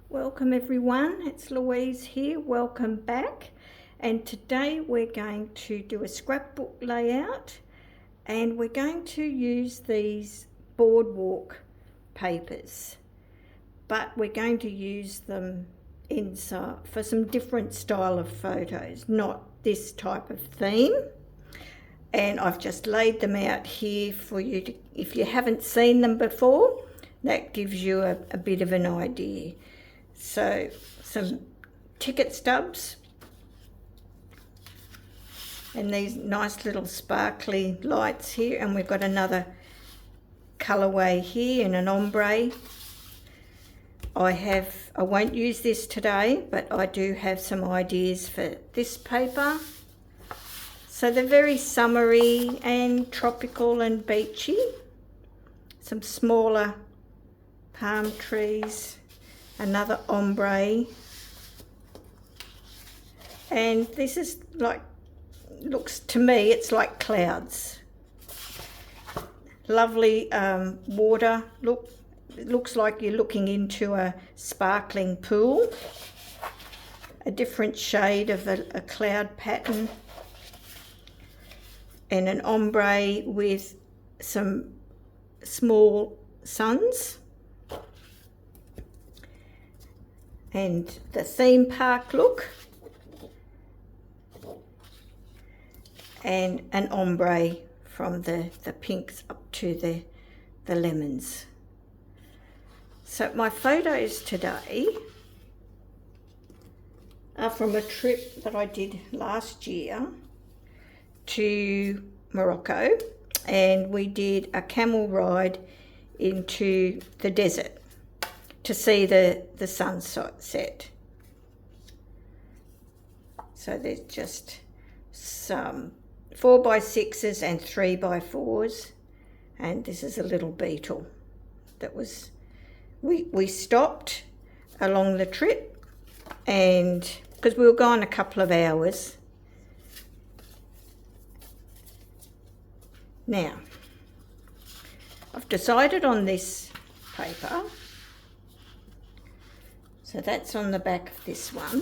Welcome everyone, it's Louise here, welcome back. And today we're going to do a scrapbook layout and we're going to use these Boardwalk papers. But we're going to use them inside for some different style of photos, not this type of theme. And I've just laid them out here for you to, if you haven't seen them before, that gives you a bit of an idea. So some ticket stubs and these nice little sparkly lights here, and we've got another colourway here in an ombre. I won't use this today, but I do have some ideas for this paper. So they're very summery and tropical and beachy. Some smaller palm trees, another ombre, and this is like, looks to me, it's like clouds. Lovely water, look, it looks like you're looking into a sparkling pool. A different shade of a cloud pattern, and an ombre with some small suns. And the theme park look, and an ombre from the pinks up to the lemons. So my photos today are from a trip that I did last year to Morocco, and we did a camel ride into the desert to see the sunset. So there's just some 4x6s and 3x4s, and this is a little beetle that was, we stopped along the trip, and because we were gone a couple of hours. Now I've decided on this paper. So that's on the back of this one.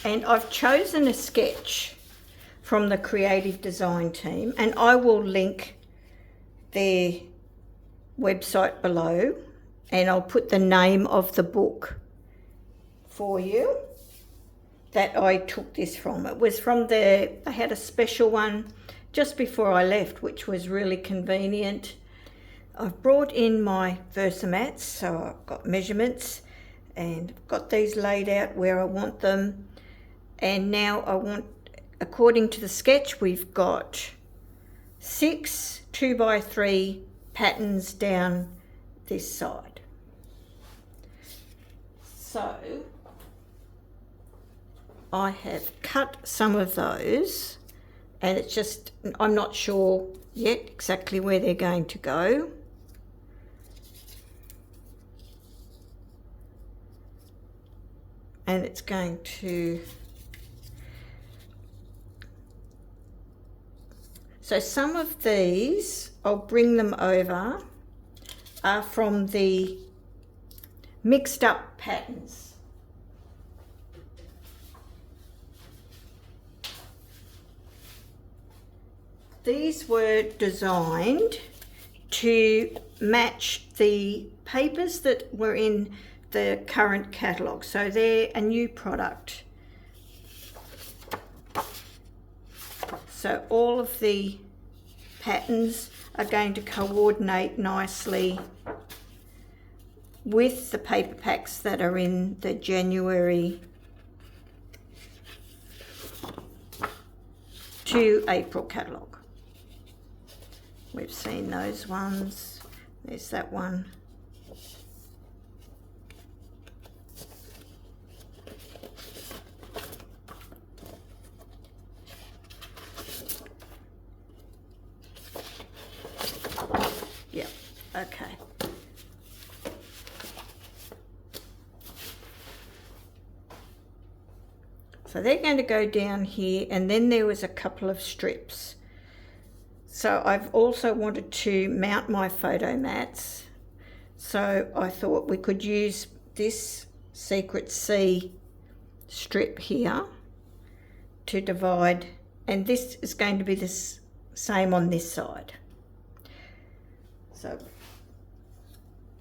And I've chosen a sketch from the creative design team, and I will link their website below, and I'll put the name of the book for you that I took this from. It was from they had a special one just before I left, which was really convenient. I've brought in my Versamats, so I've got measurements and got these laid out where I want them. And now I want, according to the sketch, we've got 6 2x3 patterns down this side. So I have cut some of those, and it's just, I'm not sure yet exactly where they're going to go. And it's going to, so some of these, I'll bring them over, are from the mixed up patterns. These were designed to match the papers that were in the current catalogue, so they're a new product. So all of the patterns are going to coordinate nicely with the paper packs that are in the January to April catalogue. We've seen those ones. There's that one. Yeah, okay. So they're going to go down here, and then there was a couple of strips. So I've also wanted to mount my photo mats. So I thought we could use this Secret C strip here to divide, and this is going to be the same on this side. So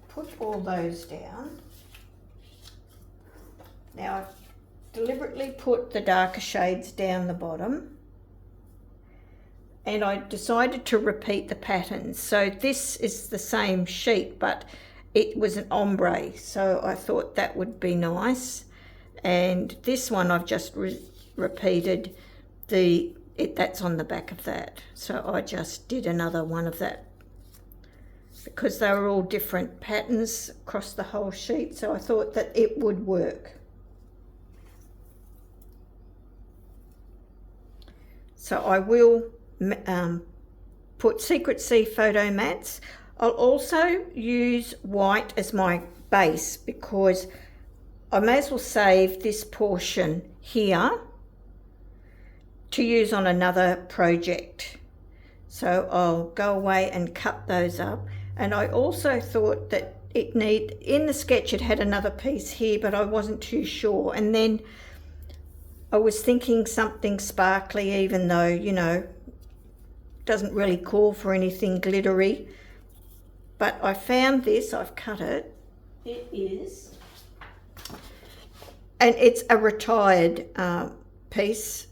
put all those down. Now I've deliberately put the darker shades down the bottom, and I decided to repeat the patterns. So this is the same sheet, but it was an ombre, so I thought that would be nice. And this one I've just repeated that's on the back of that, so I just did another one of that because they were all different patterns across the whole sheet, so I thought that it would work. So I will put Secret C photo mats. I'll also use white as my base because I may as well save this portion here to use on another project. So I'll go away and cut those up. And I also thought that in the sketch it had another piece here, but I wasn't too sure. And then I was thinking something sparkly, even though, you know, doesn't really call for anything glittery. But I found this, I've cut it. It is, and it's a retired piece,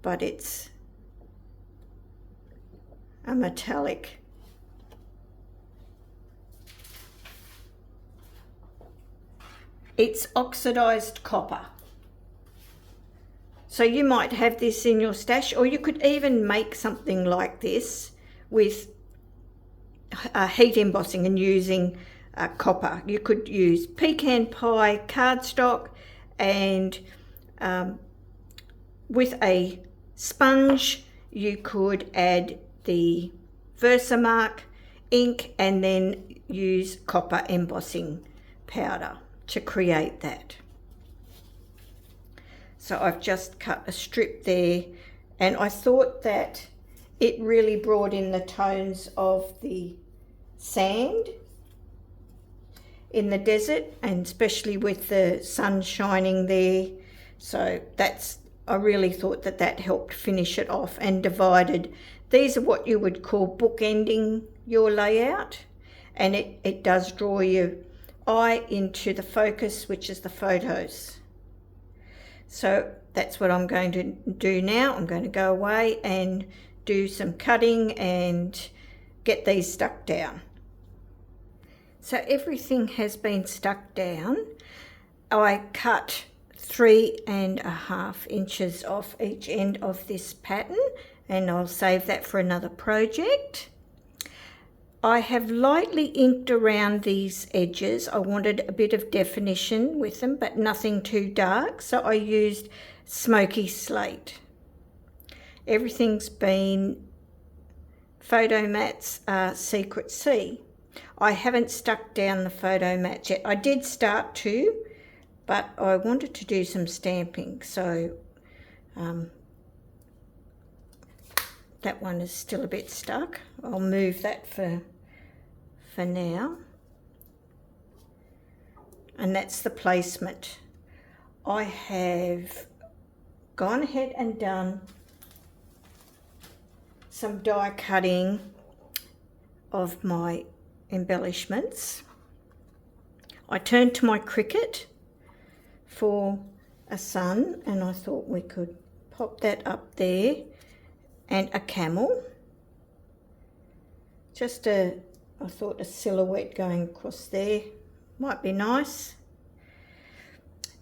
but it's a metallic. It's oxidized copper. So you might have this in your stash, or you could even make something like this with heat embossing and using copper. You could use pecan pie cardstock, and with a sponge you could add the Versamark ink and then use copper embossing powder to create that. So I've just cut a strip there, and I thought that it really brought in the tones of the sand in the desert, and especially with the sun shining there. So I really thought that helped finish it off and divided. These are what you would call bookending your layout, and it does draw your eye into the focus, which is the photos. So that's what I'm going to do now. I'm going to go away and do some cutting and get these stuck down. So everything has been stuck down. I cut 3.5 inches off each end of this pattern, and I'll save that for another project. I have lightly inked around these edges. I wanted a bit of definition with them, but nothing too dark, so I used Smoky Slate. Everything's been photo mats Secret C. I haven't stuck down the photo mats yet. I did start to, but I wanted to do some stamping, so that one is still a bit stuck. I'll move that for now. And that's the placement. I have gone ahead and done some die cutting of my embellishments. I turned to my cricket for a sun, and I thought we could pop that up there, and a camel. I thought a silhouette going across there might be nice.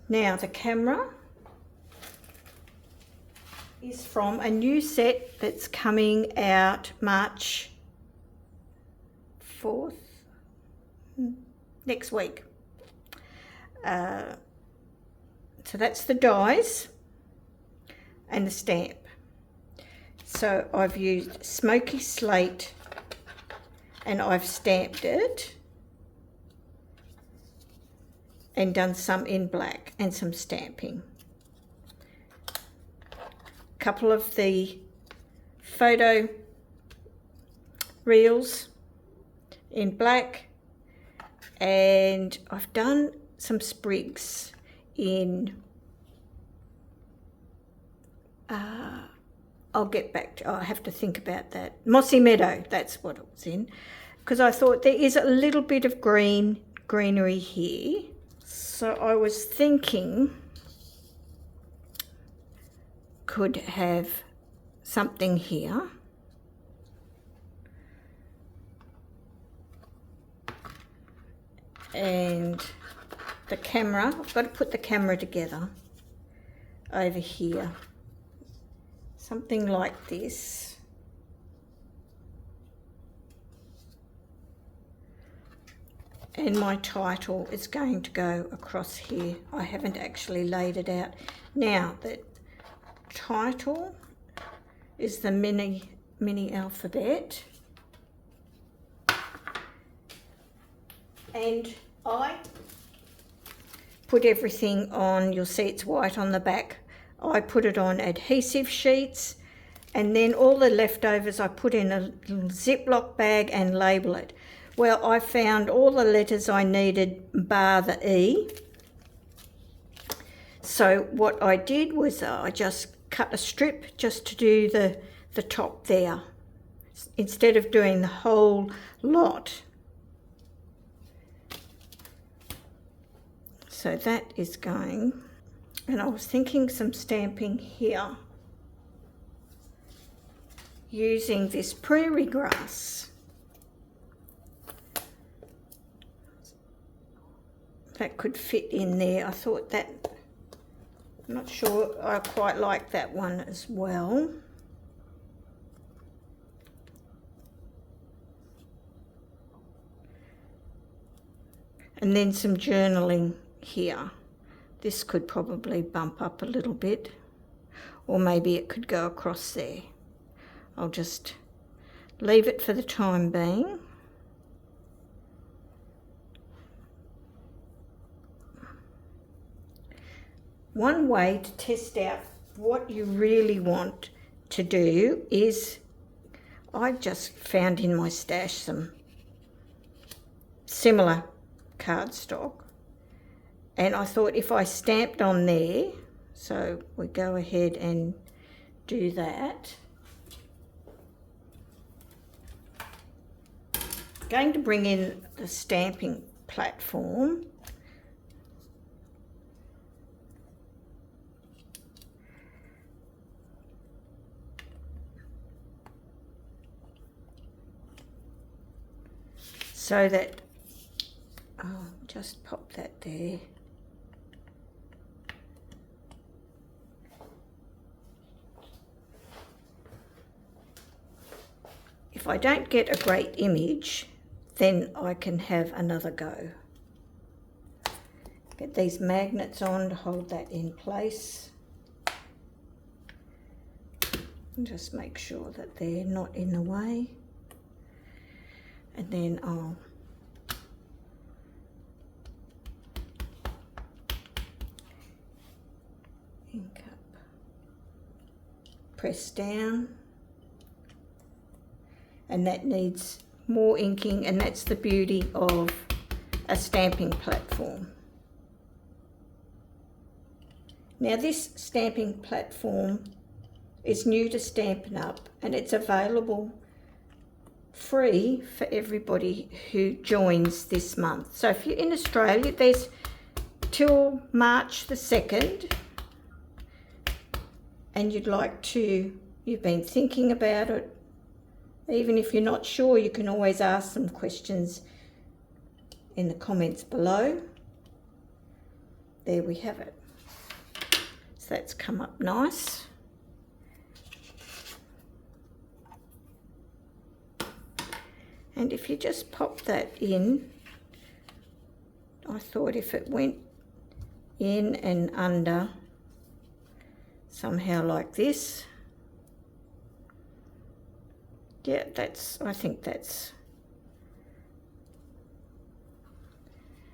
Now the camera is from a new set that's coming out March 4th, next week. So that's the dies and the stamp. So I've used Smoky Slate and I've stamped it and done some in black and some stamping. A couple of the photo reels in black and I've done some sprigs in, I'll get back to, I have to think about that. Mossy Meadow, that's what it was in, because I thought there is a little bit of greenery here. So I was thinking could have something here. And the camera, I've got to put the camera together over here. Something like this. And my title is going to go across here. I haven't actually laid it out. Now, the title is the mini alphabet. And I put everything on, you'll see it's white on the back. I put it on adhesive sheets, and then all the leftovers I put in a little Ziploc bag and label it. Well, I found all the letters I needed bar the E. So what I did was I just cut a strip just to do the top there, instead of doing the whole lot. So that is going, and I was thinking some stamping here using this prairie grass. That could fit in there. I thought that, I'm not sure I quite like that one as well. And then some journaling here. This could probably bump up a little bit, or maybe it could go across there. I'll just leave it for the time being. One way to test out what you really want to do is, I just found in my stash some similar cardstock, and I thought if I stamped on there, so we go ahead and do that. Going to bring in the stamping platform. So that, I'll just pop that there. If I don't get a great image, then I can have another go. Get these magnets on to hold that in place. And just make sure that they're not in the way. And then I'll ink up, press down, and that needs more inking, and that's the beauty of a stamping platform. Now this stamping platform is new to Stampin' Up, and it's available free for everybody who joins this month. So if you're in Australia, there's till March the 2nd, and you'd like to, you've been thinking about it, even if you're not sure, you can always ask some questions in the comments below. There we have it. So that's come up nice. And if you just pop that in, I thought if it went in and under somehow like this, yeah, I think that's,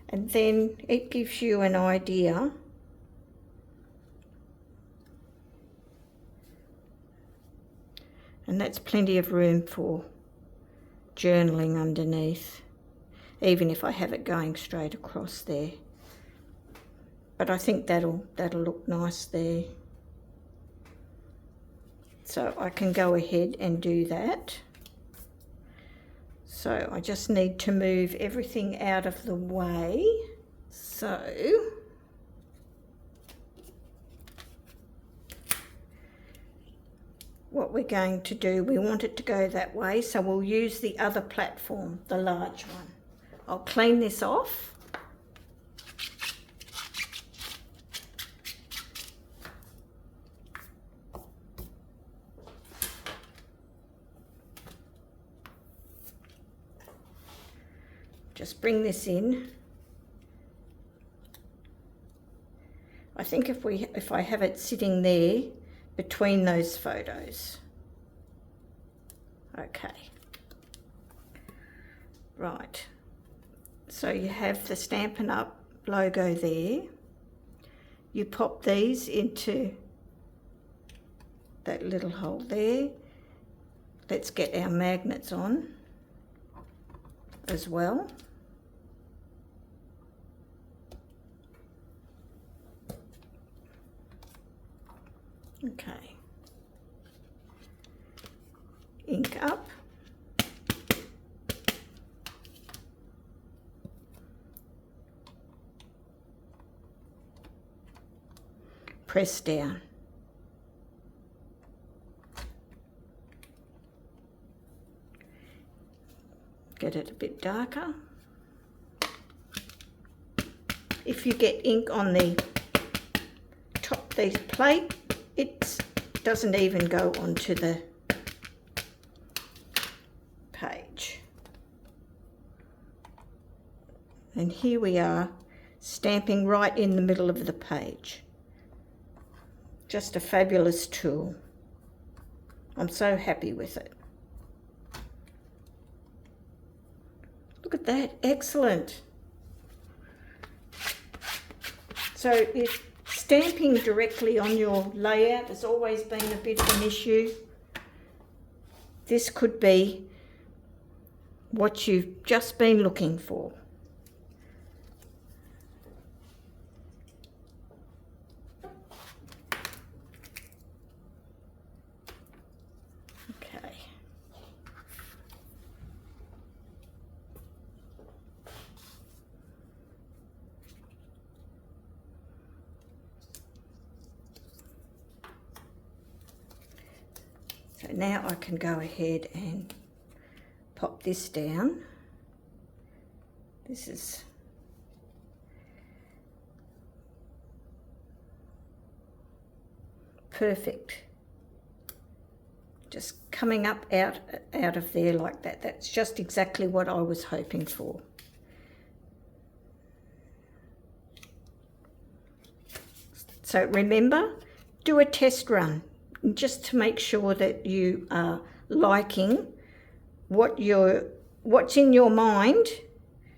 and then it gives you an idea and that's plenty of room for journaling underneath. even if I have it going straight across there. But I think that'll look nice there. So I can go ahead and do that. So I just need to move everything out of the way. So what we're going to do, we want it to go that way, so we'll use the other platform, the large one. I'll clean this off. Just bring this in. I think if I have it sitting there between those photos. Okay. Right. So you have the Stampin' Up logo there. You pop these into that little hole there. Let's get our magnets on as well. Okay, ink up, press down, get it a bit darker. If you get ink on the top of the plate, it doesn't even go onto the page. And here we are, stamping right in the middle of the page. Just a fabulous tool. I'm so happy with it. Look at that, excellent. So if stamping directly on your layout has always been a bit of an issue, this could be what you've just been looking for. Okay. So now I can go ahead and pop this down. This is perfect. Just coming up out of there like that. That's just exactly what I was hoping for. So remember, do a test run just to make sure that you are liking what's in your mind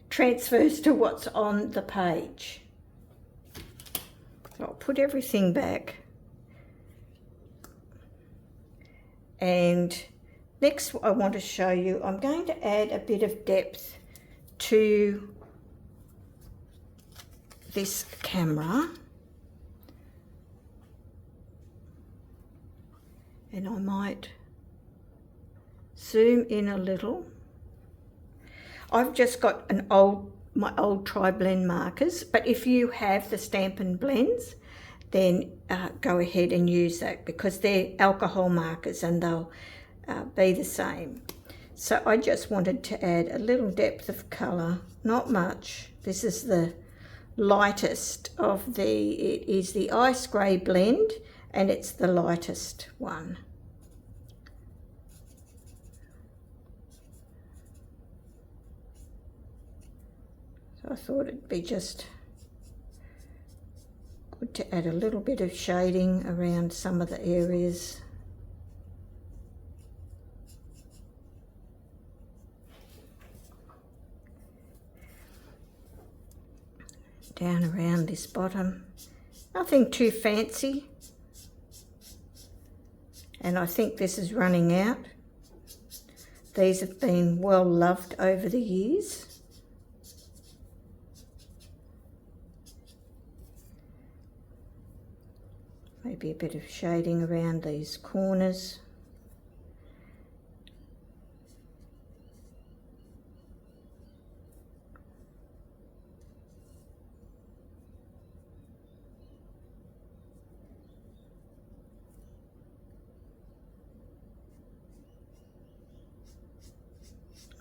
transfers to what's on the page. So I'll put everything back. And next I want to show you, I'm going to add a bit of depth to this camera. And I might zoom in a little. I've just got my old tri-blend markers, but if you have the Stampin' Blends, then go ahead and use that because they're alcohol markers and they'll be the same. So I just wanted to add a little depth of colour, not much. This is the lightest of it is the Ice Grey blend, and it's the lightest one. So I thought it'd be just good to add a little bit of shading around some of the areas. Down around this bottom. Nothing too fancy. And I think this is running out. These have been well loved over the years. Maybe a bit of shading around these corners.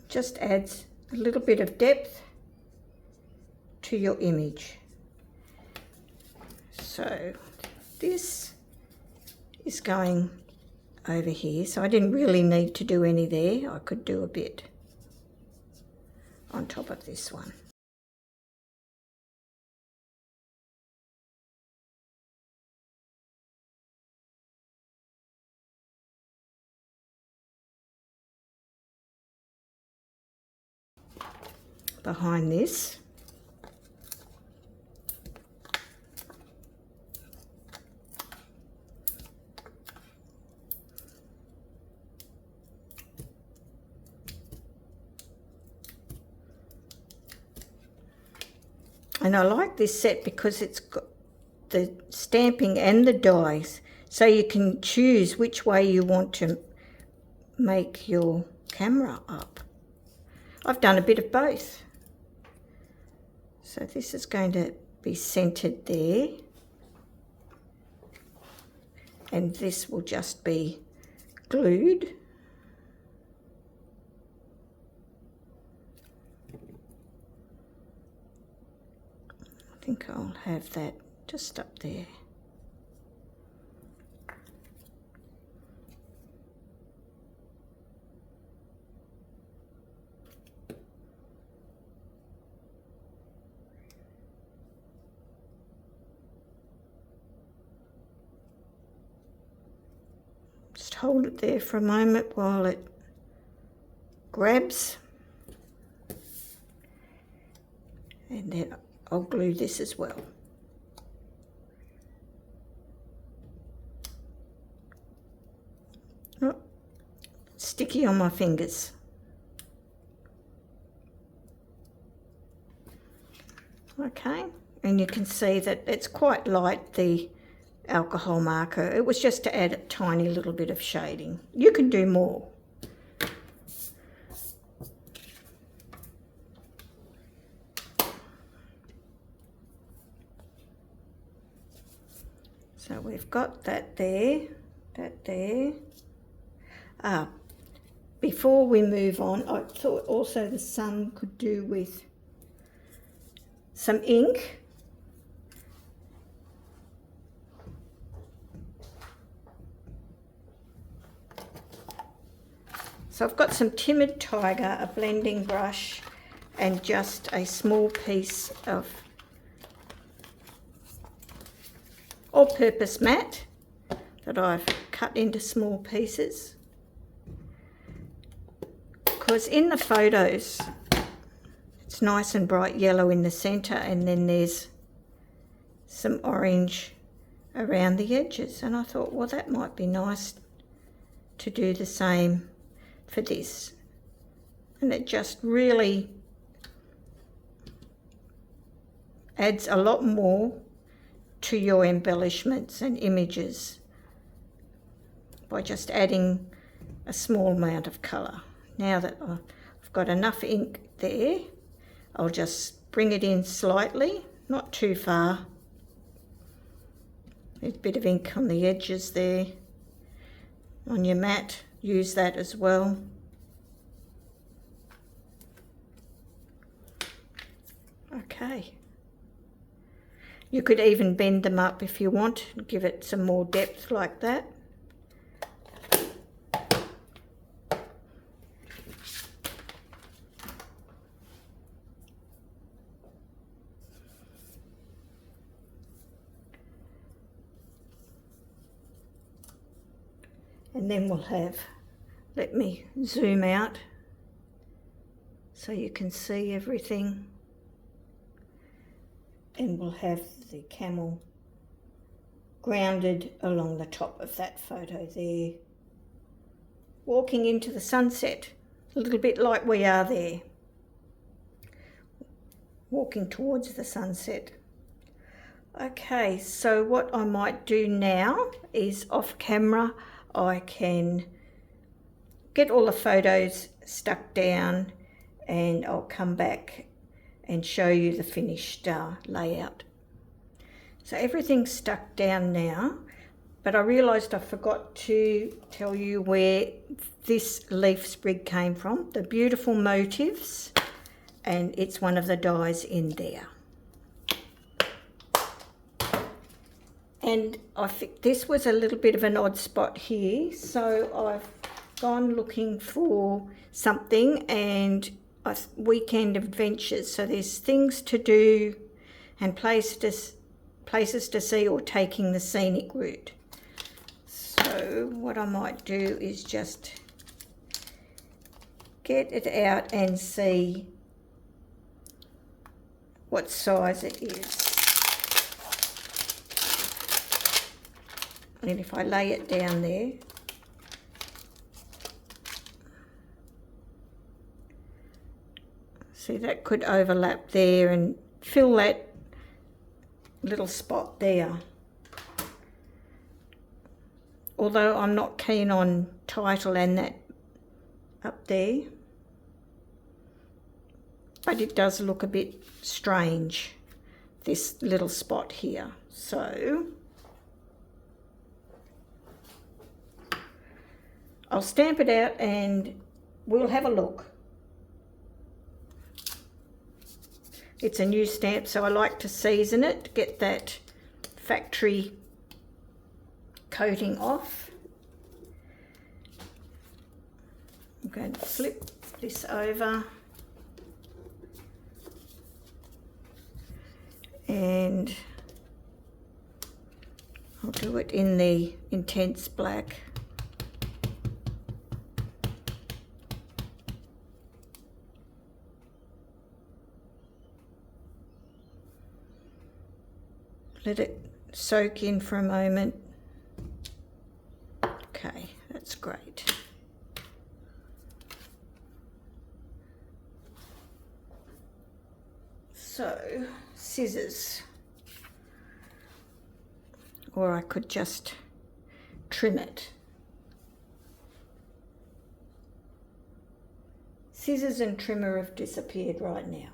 Just adds a little bit of depth to your image. So this is going over here, so I didn't really need to do any there. I could do a bit on top of this one. Behind this. And I like this set because it's got the stamping and the dies, so you can choose which way you want to make your camera up. I've done a bit of both. So this is going to be centered there, and this will just be glued. I think I'll have that just up there. Just hold it there for a moment while it grabs, and then I'll glue this as well. Oh, sticky on my fingers. Okay, and you can see that it's quite light, the alcohol marker. It was just to add a tiny little bit of shading. You can do more. So we've got that there, that there. Before we move on, I thought also the sun could do with some ink. So I've got some Timid Tiger, a blending brush, and just a small piece of all-purpose mat that I've cut into small pieces, because in the photos it's nice and bright yellow in the center, and then there's some orange around the edges, and I thought, well, that might be nice to do the same for this, and it just really adds a lot more to your embellishments and images by just adding a small amount of colour. Now that I've got enough ink there, I'll just bring it in slightly, not too far. There's a bit of ink on the edges there. On your mat, use that as well. Okay. You could even bend them up if you want, and give it some more depth like that. And then we'll have, let me zoom out so you can see everything. And we'll have the camel grounded along the top of that photo there, walking into the sunset, a little bit like we are there, walking towards the sunset. Okay, so what I might do now is off camera I can get all the photos stuck down and I'll come back and show you the finished layout. So everything's stuck down now, but I realised I forgot to tell you where this leaf sprig came from, the beautiful motifs, and it's one of the dies in there. And I think this was a little bit of an odd spot here, so I've gone looking for something, and weekend adventures, so there's things to do and places to see or taking the scenic route. So what I might do is just get it out and see what size it is. And if I lay it down there, see, that could overlap there and fill that little spot there. Although I'm not keen on title and that up there, but it does look a bit strange, this little spot here. So I'll stamp it out and we'll have a look. It's a new stamp, so I like to season it to get that factory coating off. I'm going to flip this over and I'll do it in the intense black. Let it soak in for a moment. Okay, that's great. So, scissors. Or I could just trim it. Scissors and trimmer have disappeared right now.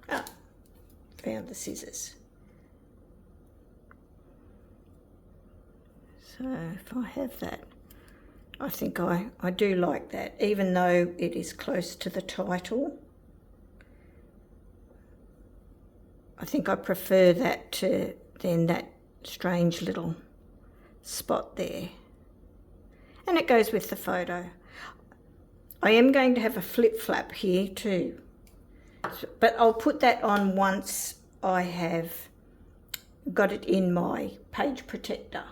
Ah, found the scissors. So if I have that, I think I do like that, even though it is close to the title. I think I prefer that to then that strange little spot there. And it goes with the photo. I am going to have a flip flap here too, but I'll put that on once I have got it in my page protector.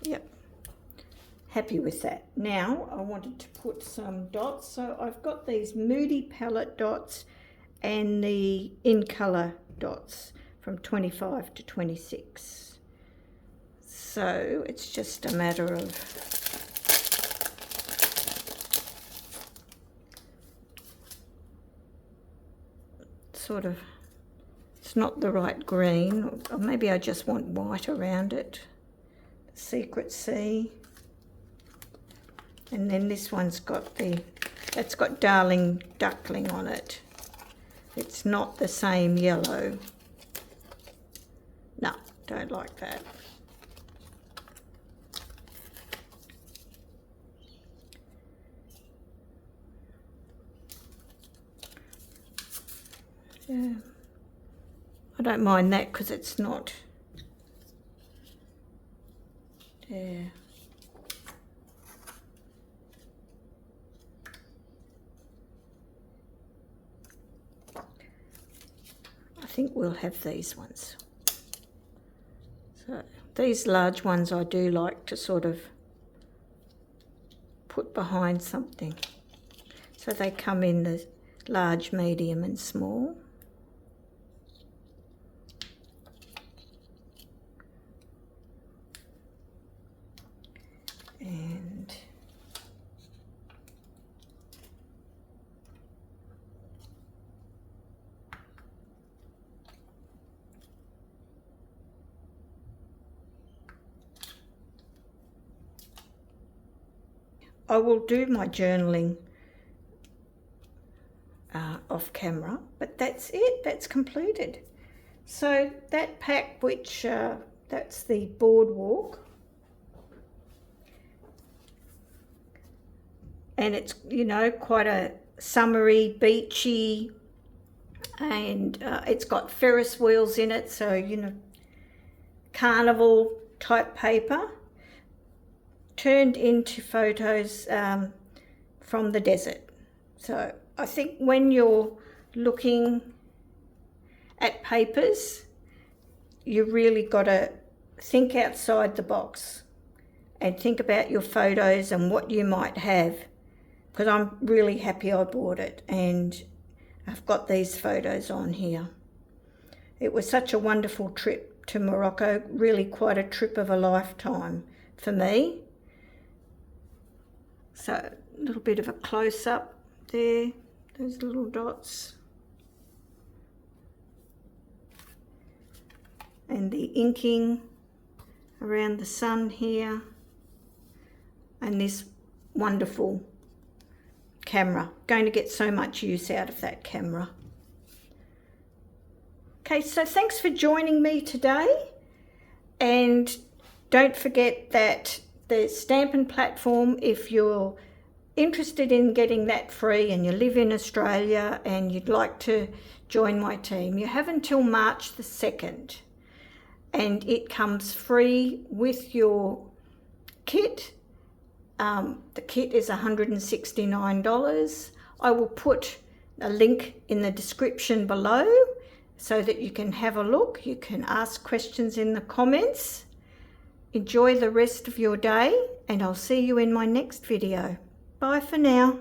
Yep, happy with that. Now I wanted to put some dots, so I've got these Moody palette dots and the in colour dots from 25 to 26. So it's just a matter of sort of, it's not the right green, or maybe I just want white around it. Secret Sea, and then this one's got that's got Darling Duckling on it. It's not the same yellow. No, don't like that. Yeah, I don't mind that because it's not. Yeah. I think we'll have these ones. So So these large ones I do like to sort of put behind something. So they come in the large, medium and small. And I will do my journaling off camera, but that's it, that's completed. So that pack, which that's the Boardwalk, and it's, you know, quite a summery, beachy, and it's got Ferris wheels in it, so, you know, carnival type paper, turned into photos from the desert. So I think when you're looking at papers, you really got to think outside the box and think about your photos and what you might have, because I'm really happy I bought it and I've got these photos on here. It was such a wonderful trip to Morocco, really quite a trip of a lifetime for me. So a little bit of a close-up there, those little dots. And the inking around the sun here. And this wonderful camera. Going to get so much use out of that camera. Okay, so thanks for joining me today. And don't forget that the Stampin platform, if you're interested in getting that free and you live in Australia and you'd like to join my team, you have until March the 2nd, and it comes free with your kit. The kit is $169. I will put a link in the description below so that you can have a look. You can ask questions in the comments. Enjoy the rest of your day, and I'll see you in my next video. Bye for now.